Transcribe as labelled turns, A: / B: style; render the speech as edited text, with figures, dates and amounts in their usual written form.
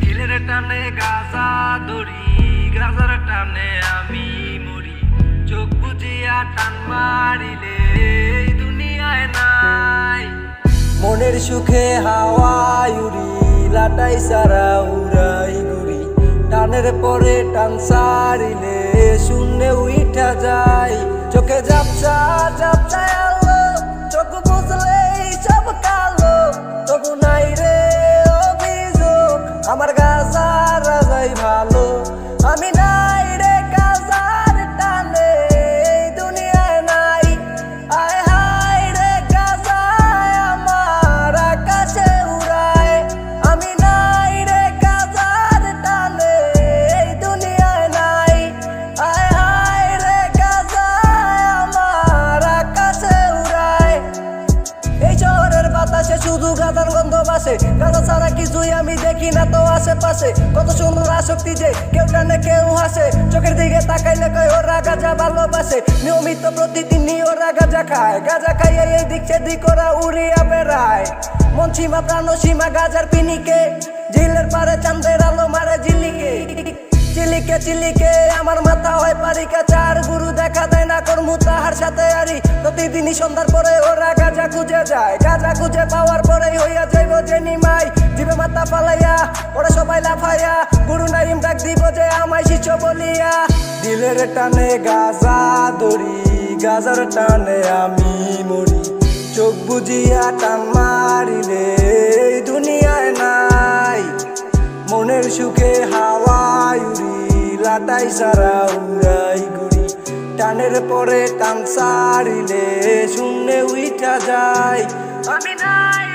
A: দিলের টানে গাজা ধরি, গাজার টানে আমি মরি। চোখ বুজিয়া টান মারিলে এই দুনিয়ায় নাই।
B: মনের সুখে হাওয়ায় উড়ি, লাটাই সারা উড়াই ঘুরি। টানের পরে টান সারিলে শূন্যে উইঠা যায়। চোখে ঝাপসা ঝাপসা আলো, চোখ বুঝলেই সব কালো। তবু নাই রে অভিযোগ, আমার গাজার রাজাই ভালো। আমি নাই রে গাজার টানে এই দুনিয়ায় নাই। আয় হায় রে গাজায় আমার আকাশে উড়ায়। আমি নাই রে গাজার টানে এই দুনিয়ায় নাই। আয় হায় রে গাজায় আমার আকাশে উড়ায়। এই শহরের বাতাসে শুধু গাজার গন্ধ বাসে। গাজা ছাড়া কিছুই আমি দেখি না তো আশেপাশে। কত সুন্দর আসক্তি যে কেউ টানে কেউ হাসে। চোখের দিকে তাকাইলে কয় ওরা গাজা ভালোবাসে। নিয়মিত প্রতিদিনই ওরা গাজা খায়। গাজা খাইয়ে এই দিক সেদিক ওরা উড়িয়া বেড়ায়। মন সীমা প্রাণ সীমা গাজার পিনিকে, ঝিলের পারে চাঁদের আলো মারে ঝিলিকে। চিলিকে চিলিকে আমার মাথা হয় পারিকা। চার গুরু দেখা দেয় না কর্মু তাহার সাথে আরি। প্রতিদিনই সন্ধ্যার পরে ওরা গাজা খুঁজে যায়। গাজা খুঁজে পাওয়ার পরেই হইয়া যাইব যে নিমাই। জিবে মাথা ফালাইয়া ওরা সবাই লাফাইয়া, গুরু নাইম ডাক দিব যে আমায় শিষ্য বলিয়া। দিলের টানে গাজা ধরি, গাজার টানে আমি মরি। চোখ বুজিয়া টান মারিলে এই দুনিয়ায় নাই। মনের সুখে হাওয়ায় উড়ি, লাটাই সারা উড়াই ঘুরি। টানের পরে টান সারিলে শূন্যে উইঠা যায়। আমি নাই